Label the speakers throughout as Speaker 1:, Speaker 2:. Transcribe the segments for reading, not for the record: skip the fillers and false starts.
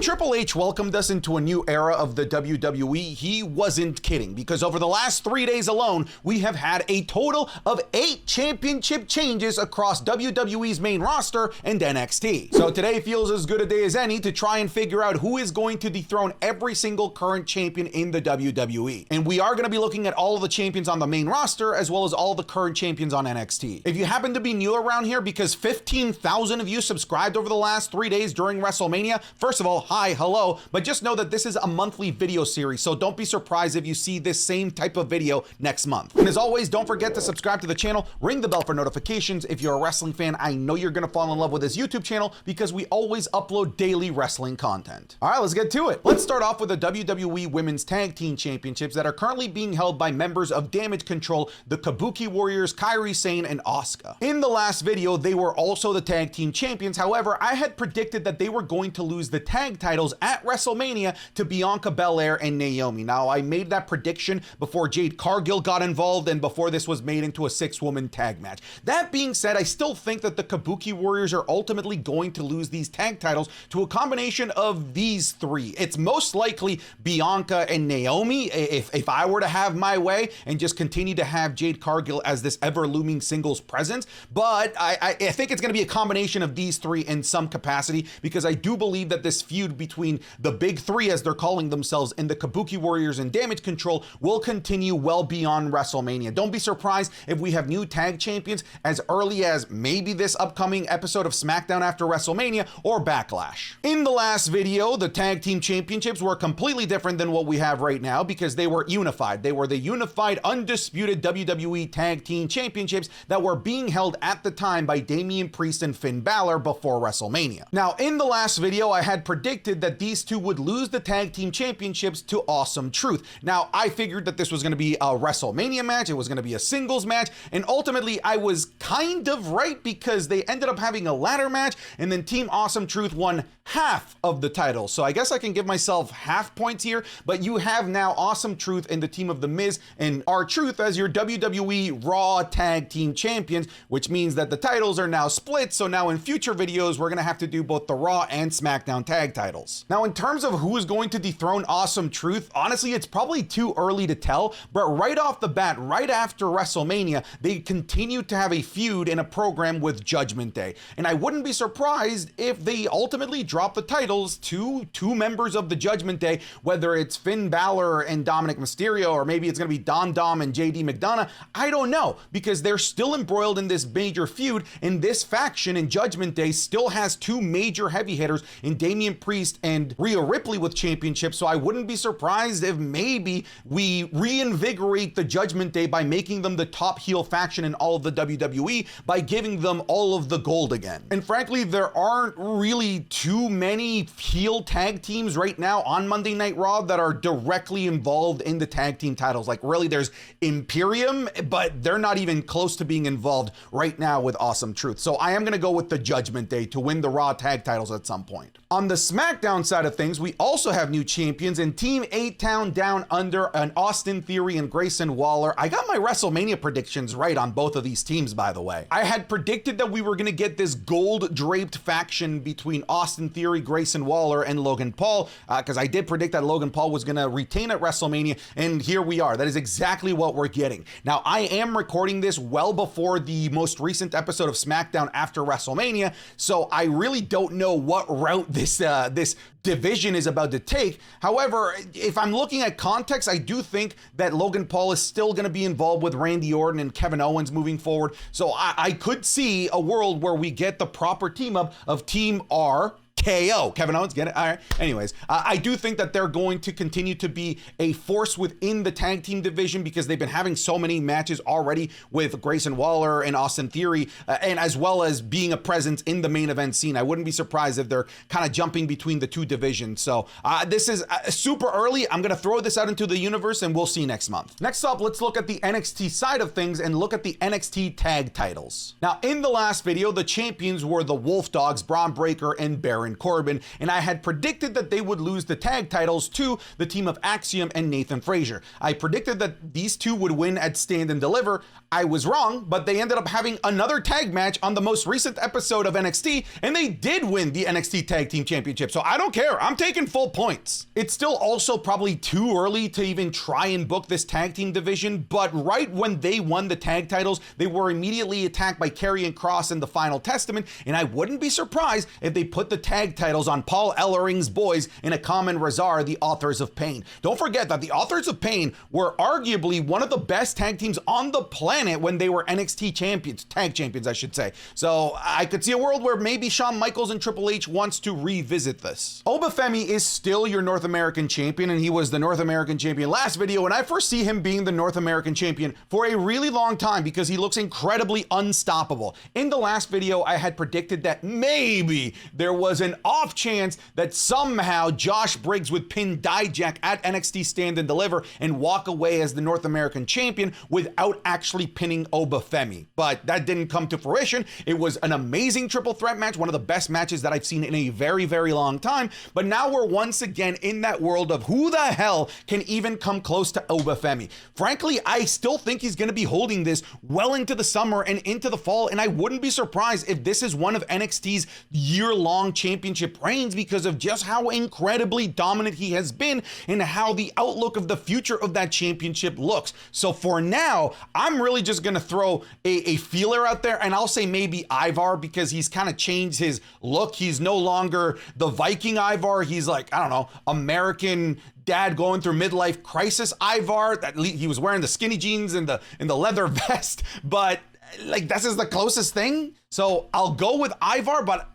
Speaker 1: Triple H welcomed us into a new era of the WWE, he wasn't kidding, because over the last 3 days alone, we have had a total of 8 championship changes across WWE's main roster and NXT. So today feels as good a day as any to try and figure out who is going to dethrone every single current champion in the WWE. And we are going to be looking at all of the champions on the main roster, as well as all the current champions on NXT. If you happen to be new around here, because 15,000 of you subscribed over the last 3 days during WrestleMania, first of all, hi, hello, but just know that this is a monthly video series, so don't be surprised if you see this same type of video next month. And as always, don't forget to subscribe to the channel, ring the bell for notifications. If you're a wrestling fan, I know you're gonna fall in love with this YouTube channel because we always upload daily wrestling content. All right, let's get to it. Let's start off with the WWE Women's Tag Team Championships that are currently being held by members of Damage Control, the Kabuki Warriors, Kairi Sane, and Asuka. In the last video, they were also the tag team champions. However, I had predicted that they were going to lose the tag titles at WrestleMania to Bianca Belair and Naomi. Now, I made that prediction before Jade Cargill got involved and before this was made into a 6-woman tag match. That being said, I still think that the Kabuki Warriors are ultimately going to lose these tag titles to a combination of these three. It's most likely Bianca and Naomi, if I were to have my way and just continue to have Jade Cargill as this ever-looming singles presence, but I think it's going to be a combination of these three in some capacity, because I do believe that this feud between the big three, as they're calling themselves, and the Kabuki Warriors and Damage Control will continue well beyond WrestleMania. Don't be surprised if we have new tag champions as early as maybe this upcoming episode of Smackdown after WrestleMania or Backlash. In the last video, the tag team championships were completely different than what we have right now because they were unified. They were the unified, undisputed WWE tag team championships that were being held at the time by Damian Priest and Finn Balor before WrestleMania. Now, in the last video, I had predicted that these two would lose the tag team championships to Awesome Truth. Now, I figured that this was going to be a WrestleMania match, it was going to be a singles match, and ultimately I was kind of right because they ended up having a ladder match, and then Team Awesome Truth won half of the title. So I guess I can give myself half points here, but you have now Awesome Truth and the team of The Miz and R-Truth as your WWE Raw Tag Team Champions, which means that the titles are now split. So now in future videos, we're going to have to do both the Raw and SmackDown tag titles. Now, in terms of who is going to dethrone Awesome Truth, honestly, it's probably too early to tell, but right off the bat, right after WrestleMania, they continue to have a feud in a program with Judgment Day. And I wouldn't be surprised if they ultimately drop the titles to two members of the Judgment Day, whether it's Finn Balor and Dominic Mysterio, or maybe it's going to be Dom and JD McDonough. I don't know, because they're still embroiled in this major feud, and this faction in Judgment Day still has two major heavy hitters in Damian Priest and Rhea Ripley with championships, so I wouldn't be surprised if maybe we reinvigorate the Judgment Day by making them the top heel faction in all of the WWE by giving them all of the gold again. And frankly, there aren't really too many heel tag teams right now on Monday Night Raw that are directly involved in the tag team titles. Like, really, there's Imperium, but they're not even close to being involved right now with Awesome Truth. So I am going to go with the Judgment Day to win the Raw tag titles at some point. On the SmackDown side of things, we also have new champions in Team A-Town Down Under and Austin Theory and Grayson Waller. I got my WrestleMania predictions right on both of these teams, by the way. I had predicted that we were going to get this gold-draped faction between Austin Theory, Grayson Waller, and Logan Paul, because I did predict that Logan Paul was going to retain at WrestleMania, and here we are. That is exactly what we're getting. Now, I am recording this well before the most recent episode of SmackDown after WrestleMania, so I really don't know what route this division is about to take. However, if I'm looking at context, I do think that Logan Paul is still going to be involved with Randy Orton and Kevin Owens moving forward. So I could see a world where we get the proper team up of Team R, KO. Kevin Owens, get it? All right. Anyways, I do think that they're going to continue to be a force within the tag team division because they've been having so many matches already with Grayson Waller and Austin Theory, and as well as being a presence in the main event scene. I wouldn't be surprised if they're kind of jumping between the two divisions. So this is super early. I'm going to throw this out into the universe and we'll see next month. Next up, let's look at the NXT side of things and look at the NXT tag titles. Now, in the last video, the champions were the Wolf Dogs, Braun Breaker and Baron Baron Corbin, and I had predicted that they would lose the tag titles to the team of Axiom and Nathan Frazier. I predicted that these two would win at Stand and Deliver. I was wrong, but they ended up having another tag match on the most recent episode of NXT, and they did win the NXT Tag Team Championship, so I don't care. I'm taking full points. It's still also probably too early to even try and book this tag team division, but right when they won the tag titles, they were immediately attacked by Karrion Kross and the Final Testament, and I wouldn't be surprised if they put the tag titles on Paul Ellering's boys in Akam and Razar, the Authors of Pain. Don't forget that the Authors of Pain were arguably one of the best tag teams on the planet when they were NXT champions, tag champions, I should say. So I could see a world where maybe Shawn Michaels and Triple H wants to revisit this. Obafemi is still your North American champion, and he was the North American champion last video, and I foresee him being the North American champion for a really long time because he looks incredibly unstoppable. In the last video, I had predicted that maybe there was an off chance that somehow Josh Briggs would pin Dijak at NXT Stand and Deliver and walk away as the North American champion without actually pinning Obafemi. But that didn't come to fruition. It was an amazing triple threat match, one of the best matches that I've seen in a very, very long time. But now we're once again in that world of who the hell can even come close to Obafemi. Frankly, I still think he's going to be holding this well into the summer and into the fall, and I wouldn't be surprised if this is one of NXT's year-long championship reigns because of just how incredibly dominant he has been and how the outlook of the future of that championship looks. So for now, I'm really just going to throw a feeler out there, and I'll say maybe Ivar because he's kind of changed his look. He's no longer the Viking Ivar. He's like, I don't know, American dad going through midlife crisis Ivar. That he was wearing the skinny jeans and the leather vest, but like this is the closest thing. So I'll go with Ivar, but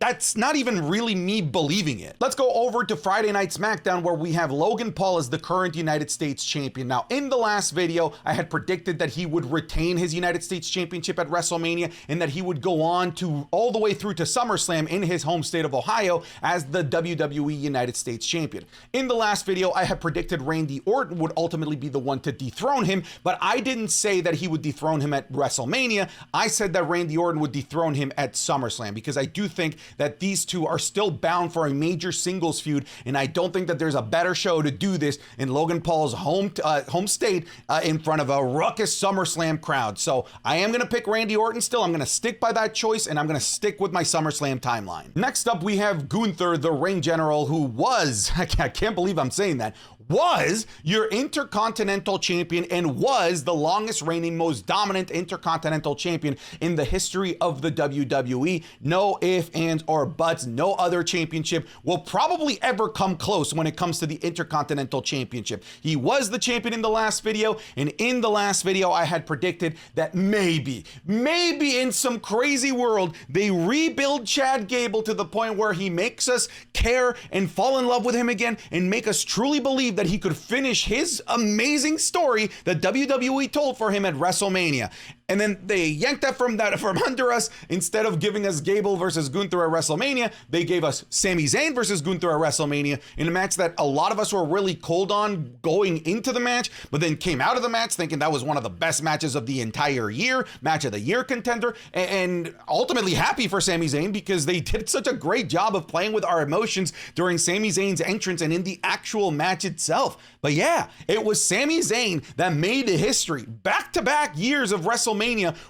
Speaker 1: that's not even really me believing it. Let's go over to Friday Night SmackDown where we have Logan Paul as the current United States champion. Now, in the last video, I had predicted that he would retain his United States championship at WrestleMania and that he would go on to all the way through to SummerSlam in his home state of Ohio as the WWE United States champion. In the last video, I had predicted Randy Orton would ultimately be the one to dethrone him, but I didn't say that he would dethrone him at WrestleMania. I said that Randy Orton would dethrone him at SummerSlam because I do think that these two are still bound for a major singles feud, and I don't think that there's a better show to do this in Logan Paul's home state in front of a ruckus SummerSlam crowd. So I am going to pick Randy Orton still. I'm going to stick by that choice, and I'm going to stick with my SummerSlam timeline. Next up, we have Gunther, the ring general, who was, I can't believe I'm saying that, was your Intercontinental Champion and was the longest reigning, most dominant Intercontinental Champion in the history of the WWE. No ifs, ands, or buts. No other championship will probably ever come close when it comes to the Intercontinental Championship. He was the champion in the last video, and in the last video, I had predicted that maybe in some crazy world, they rebuild Chad Gable to the point where he makes us care and fall in love with him again and make us truly believe that he could finish his amazing story that WWE told for him at WrestleMania. And then they yanked that from under us. Instead of giving us Gable versus Gunther at WrestleMania, they gave us Sami Zayn versus Gunther at WrestleMania in a match that a lot of us were really cold on going into the match, but then came out of the match thinking that was one of the best matches of the entire year, match of the year contender, and ultimately happy for Sami Zayn because they did such a great job of playing with our emotions during Sami Zayn's entrance and in the actual match itself. But yeah, it was Sami Zayn that made history. Back-to-back years of WrestleMania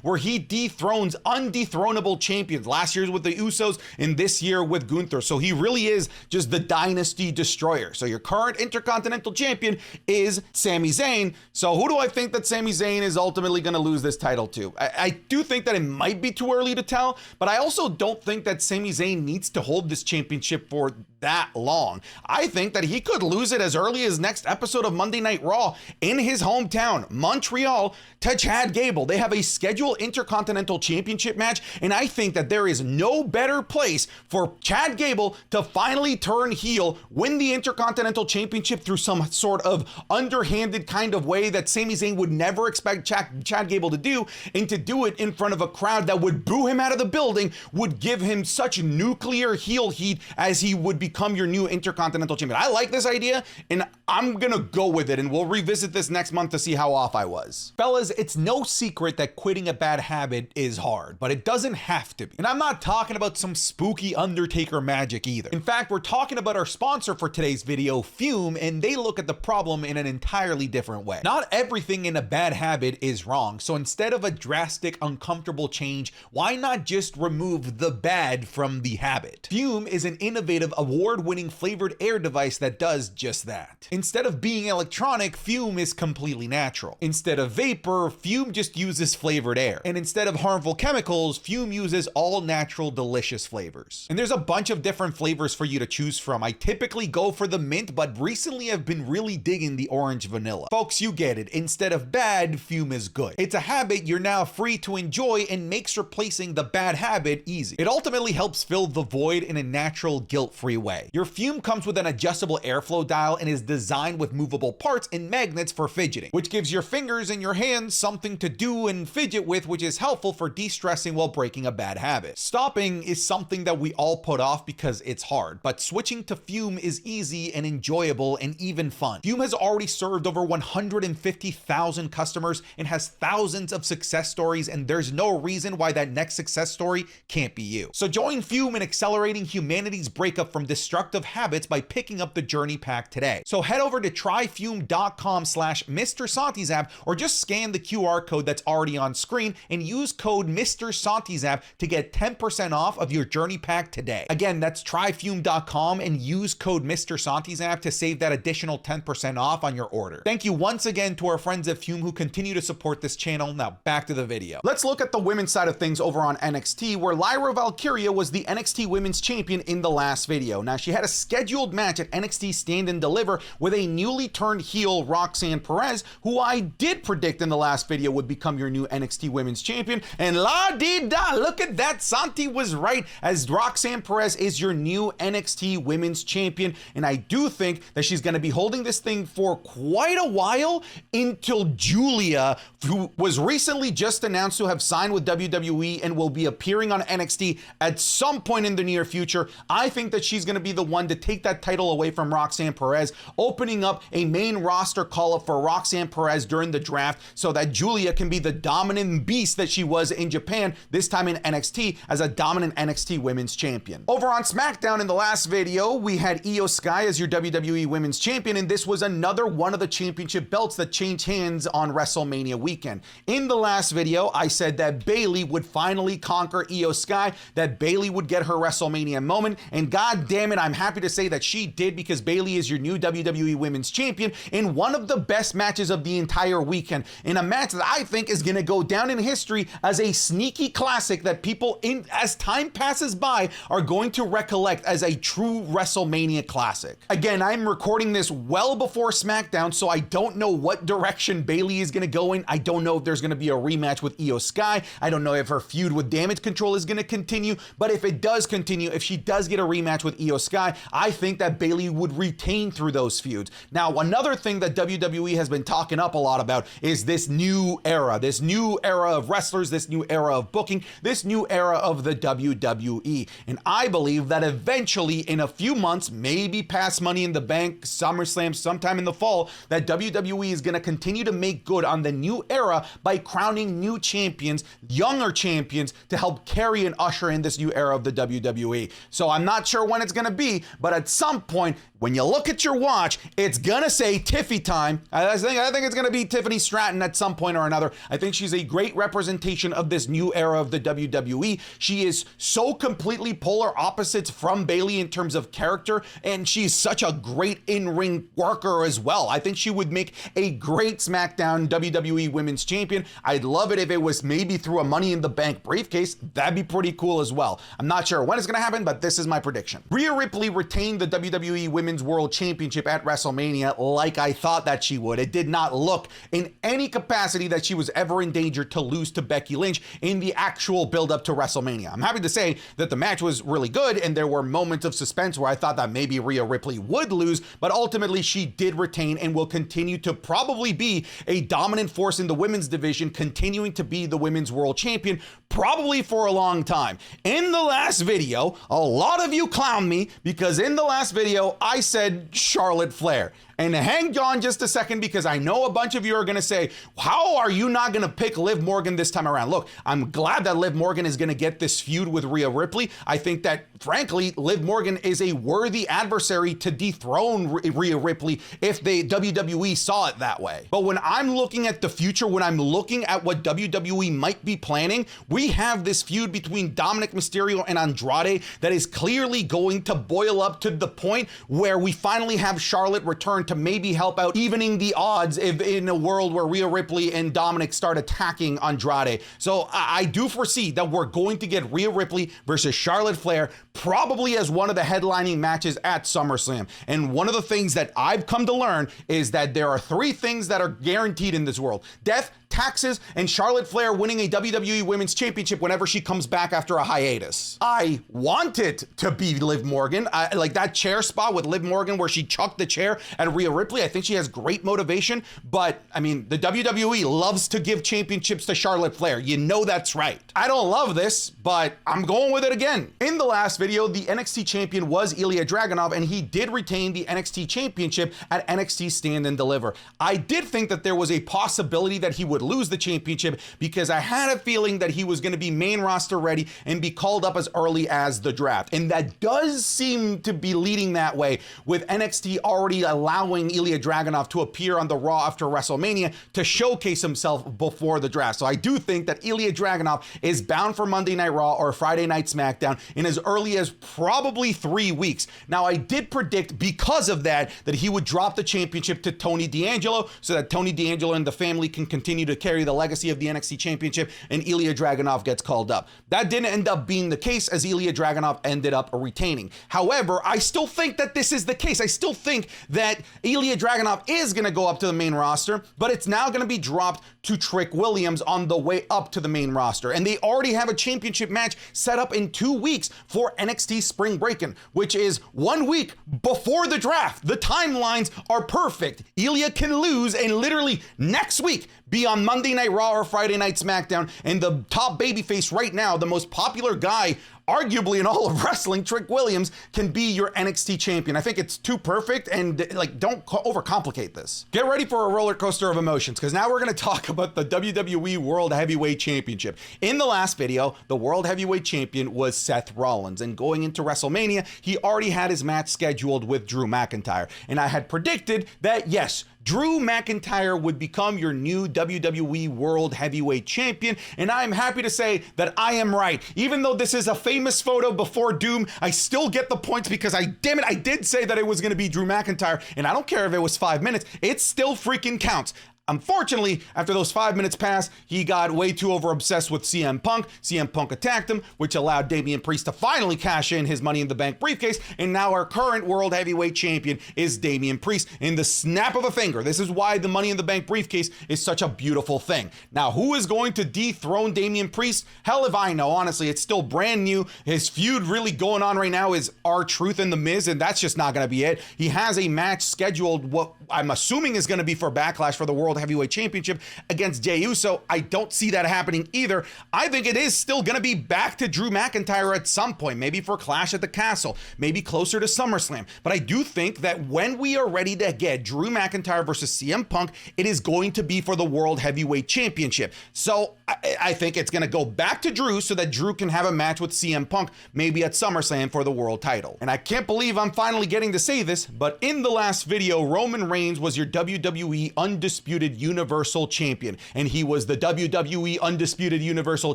Speaker 1: where he dethrones undethronable champions. Last year's with the Usos and this year with Gunther. So he really is just the dynasty destroyer. So your current Intercontinental Champion is Sami Zayn. So who do I think that Sami Zayn is ultimately going to lose this title to? I do think that it might be too early to tell, but I also don't think that Sami Zayn needs to hold this championship for that long. I think that he could lose it as early as next episode of Monday Night Raw in his hometown, Montreal, to Chad Gable. They have a scheduled Intercontinental Championship match, and I think that there is no better place for Chad Gable to finally turn heel, win the Intercontinental Championship through some sort of underhanded kind of way that Sami Zayn would never expect Chad Gable to do, and to do it in front of a crowd that would boo him out of the building, would give him such nuclear heel heat as he would be become your new Intercontinental Champion. I like this idea, and I'm gonna go with it, and we'll revisit this next month to see how off I was. Fellas, it's no secret that quitting a bad habit is hard, but it doesn't have to be. And I'm not talking about some spooky Undertaker magic either. In fact, we're talking about our sponsor for today's video, Fume, and they look at the problem in an entirely different way. Not everything in a bad habit is wrong, so instead of a drastic, uncomfortable change, why not just remove the bad from the habit? Fume is an innovative, award-winning flavored air device that does just that. Instead of being electronic, Fume is completely natural. Instead of vapor, Fume just uses flavored air. And instead of harmful chemicals, Fume uses all natural, delicious flavors. And there's a bunch of different flavors for you to choose from. I typically go for the mint, but recently I've been really digging the orange vanilla. Folks, you get it. Instead of bad, Fume is good. It's a habit you're now free to enjoy and makes replacing the bad habit easy. It ultimately helps fill the void in a natural, guilt-free way. Your Fume comes with an adjustable airflow dial and is designed with movable parts and magnets for fidgeting, which gives your fingers and your hands something to do and fidget with, which is helpful for de-stressing while breaking a bad habit. Stopping is something that we all put off because it's hard, but switching to Fume is easy and enjoyable and even fun. Fume has already served over 150,000 customers and has thousands of success stories, and there's no reason why that next success story can't be you. So join Fume in accelerating humanity's breakup from destructive habits by picking up the Journey Pack today. So head over to tryfume.com/MrSantiZap or just scan the QR code that's already on screen and use code MrSantiZap to get 10% off of your Journey Pack today. Again, that's tryfume.com and use code MrSantiZap to save that additional 10% off on your order. Thank you once again to our friends at Fume who continue to support this channel. Now back to the video. Let's look at the women's side of things over on NXT, where Lyra Valkyria was the NXT Women's Champion in the last video. Now, she had a scheduled match at NXT Stand and Deliver with a newly turned heel Roxanne Perez, who I did predict in the last video would become your new NXT Women's Champion. And la-di-da, look at that, Santi was right, as Roxanne Perez is your new NXT Women's Champion. And I do think that she's going to be holding this thing for quite a while until Julia, who was recently just announced to have signed with WWE and will be appearing on NXT at some point in the near future. I think that she's going to be the one to take that title away from Roxanne Perez, opening up a main roster call-up for Roxanne Perez during the draft so that Julia can be the dominant beast that she was in Japan, this time in NXT as a dominant NXT Women's Champion. Over on Smackdown in the last video, we had Io Sky as your WWE Women's Champion, and this was another one of the championship belts that changed hands on WrestleMania weekend. In the last video, I said that Bayley would finally conquer Io Sky, that Bayley would get her WrestleMania moment, and god damn it, I'm happy to say that she did, because Bayley is your new WWE Women's Champion in one of the best matches of the entire weekend, in a match that I think is going to go down in history as a sneaky classic that people, as time passes by, are going to recollect as a true WrestleMania classic. Again, I'm recording this well before SmackDown, so I don't know what direction Bayley is going to go in. I don't know if there's going to be a rematch with Io Sky. I don't know if her feud with Damage Control is going to continue, but if it does continue, if she does get a rematch with Io Sky, I think that Bayley would retain through those feuds. Now, another thing that WWE has been talking up a lot about is this new era of wrestlers, this new era of booking, this new era of the WWE. And I believe that eventually, in a few months, maybe past Money in the Bank, SummerSlam, sometime in the fall, that WWE is going to continue to make good on the new era by crowning new champions, younger champions, to help carry and usher in this new era of the WWE. So I'm not sure when it's going to be, but at some point, when you look at your watch, it's gonna say Tiffy time. I think it's gonna be Tiffany Stratton at some point or another. I think she's a great representation of this new era of the WWE. She is so completely polar opposites from Bayley in terms of character, and she's such a great in-ring worker as well. I think she would make a great SmackDown WWE Women's Champion. I'd love it if it was maybe through a Money in the Bank briefcase. That'd be pretty cool as well. I'm not sure when it's gonna happen, but this is my prediction. Rhea Ripley retained the WWE Women's World Championship at WrestleMania like I thought that she would. It did not look in any capacity that she was ever in danger to lose to Becky Lynch in the actual build-up to WrestleMania. I'm happy to say that the match was really good, and there were moments of suspense where I thought that maybe Rhea Ripley would lose, but ultimately she did retain and will continue to probably be a dominant force in the women's division, continuing to be the Women's World Champion probably for a long time. In the last video, a lot of you clowned me me because in the last video, I said Charlotte Flair. And hang on just a second because I know a bunch of you are going to say, how are you not going to pick Liv Morgan this time around? Look, I'm glad that Liv Morgan is going to get this feud with Rhea Ripley. I think that, frankly, Liv Morgan is a worthy adversary to dethrone Rhea Ripley if the WWE saw it that way. But when I'm looking at the future, when I'm looking at what WWE might be planning, we have this feud between Dominic Mysterio and Andrade that is clearly going to boil up to the point where we finally have Charlotte return to maybe help out evening the odds if in a world where Rhea Ripley and Dominic start attacking Andrade. So I do foresee that we're going to get Rhea Ripley versus Charlotte Flair probably as one of the headlining matches at SummerSlam. And one of the things that I've come to learn is that there are 3 things that are guaranteed in this world: death, taxes, and Charlotte Flair winning a WWE Women's Championship whenever she comes back after a hiatus. I want it to be Liv Morgan. Like that chair spot with Liv Morgan where she chucked the chair at Rhea Ripley. I think she has great motivation, but I mean, the WWE loves to give championships to Charlotte Flair. You know that's right. I don't love this, but I'm going with it again. In the last video, the NXT champion was Ilya Dragunov, and he did retain the NXT championship at NXT Stand and Deliver. I did think that there was a possibility that he would lose the championship because I had a feeling that he was going to be main roster ready and be called up as early as the draft. And that does seem to be leading that way, with NXT already allowing Ilya Dragunov to appear on the Raw after WrestleMania to showcase himself before the draft. So I do think that Ilya Dragunov is bound for Monday Night Raw or Friday Night SmackDown in as early as probably 3 weeks. Now, I did predict because of that he would drop the championship to Tony D'Angelo so that Tony D'Angelo and the family can continue to carry the legacy of the NXT championship and Ilya Dragunov gets called up. That didn't end up being the case, as Ilya Dragunov ended up retaining. However, I still think that this is the case. I still think that Ilya Dragunov is going to go up to the main roster, but it's now going to be dropped to Trick Williams on the way up to the main roster. And they already have a championship match set up in 2 weeks for NXT Spring Breakin', which is 1 week before the draft. The timelines are perfect. Ilya can lose and literally next week be on Monday Night Raw or Friday Night SmackDown, and the top babyface right now, the most popular guy arguably in all of wrestling, Trick Williams, can be your NXT champion. I think it's too perfect, and like, don't overcomplicate this. Get ready for a roller coaster of emotions, because now we're going to talk about the WWE World Heavyweight Championship. In the last video, the World Heavyweight Champion was Seth Rollins, and going into WrestleMania, he already had his match scheduled with Drew McIntyre, and I had predicted that, yes, Drew McIntyre would become your new WWE World Heavyweight Champion, and I'm happy to say that I am right. Even though this is a famous photo before Doom, I still get the points because I did say that it was going to be Drew McIntyre, and I don't care if it was 5 minutes, it still freaking counts. Unfortunately, after those 5 minutes passed, he got way too over-obsessed with CM Punk. CM Punk attacked him, which allowed Damian Priest to finally cash in his Money in the Bank briefcase, and now our current World Heavyweight Champion is Damian Priest in the snap of a finger. This is why the Money in the Bank briefcase is such a beautiful thing. Now, who is going to dethrone Damian Priest? Hell if I know. Honestly, it's still brand new. His feud really going on right now is R-Truth and The Miz, and that's just not going to be it. He has a match scheduled, what I'm assuming is going to be for Backlash for the World Heavyweight Championship against Jey Uso. I don't see that happening either. I think it is still going to be back to Drew McIntyre at some point, maybe for Clash at the Castle, maybe closer to SummerSlam. But I do think that when we are ready to get Drew McIntyre versus CM Punk, it is going to be for the World Heavyweight Championship. So I think it's going to go back to Drew so that Drew can have a match with CM Punk, maybe at SummerSlam for the world title. And I can't believe I'm finally getting to say this, but in the last video, Roman Reigns was your WWE Undisputed Universal Champion, and he was the WWE Undisputed Universal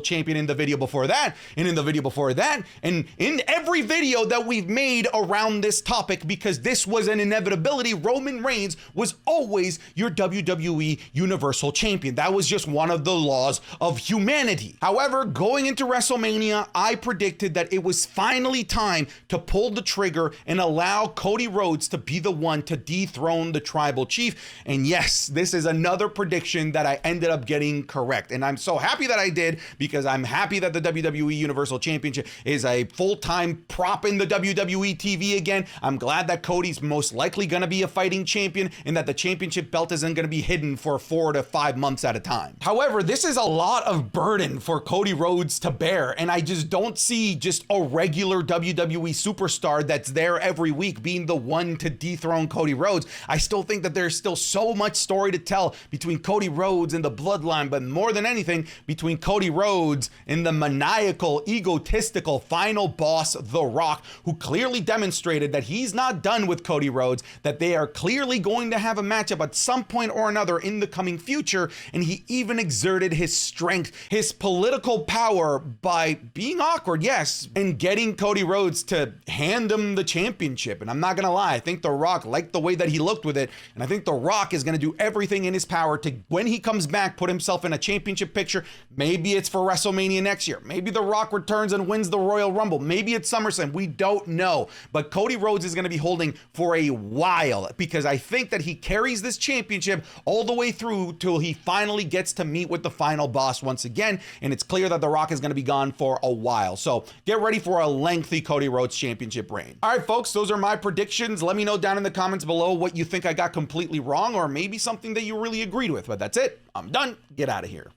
Speaker 1: Champion in the video before that, and in the video before that, and in every video that we've made around this topic, because this was an inevitability. Roman Reigns was always your WWE Universal Champion. That was just one of the laws of humanity. However, going into WrestleMania, I predicted that it was finally time to pull the trigger and allow Cody Rhodes to be the one to dethrone the Tribal Chief. And yes, this is another prediction that I ended up getting correct. And I'm so happy that I did, because I'm happy that the WWE Universal Championship is a full-time prop in the WWE TV again. I'm glad that Cody's most likely going to be a fighting champion, and that the championship belt isn't going to be hidden for 4 to 5 months at a time. However, this is a lot of burden for Cody Rhodes to bear, and I just don't see just a regular WWE superstar that's there every week being the one to dethrone Cody Rhodes. I still think that there's still so much story to tell between Cody Rhodes and the bloodline, but more than anything, between Cody Rhodes and the maniacal, egotistical final boss, The Rock, who clearly demonstrated that he's not done with Cody Rhodes, that they are clearly going to have a matchup at some point or another in the coming future, and he even exerted his strength, his political power by being awkward, yes, and getting Cody Rhodes to hand him the championship. And I'm not gonna lie, I think The Rock liked the way that he looked with it, and I think The Rock is gonna do everything in his power to, when he comes back, put himself in a championship picture. Maybe it's for WrestleMania next year. Maybe The Rock returns and wins the Royal Rumble. Maybe it's SummerSlam. We don't know. But Cody Rhodes is gonna be holding for a while, because I think that he carries this championship all the way through till he finally gets to meet with the final boss once again, and it's clear that The Rock is going to be gone for a while. So get ready for a lengthy Cody Rhodes championship reign. All right, folks, those are my predictions. Let me know down in the comments below what you think I got completely wrong, or maybe something that you really agreed with. But that's it. I'm done. Get out of here.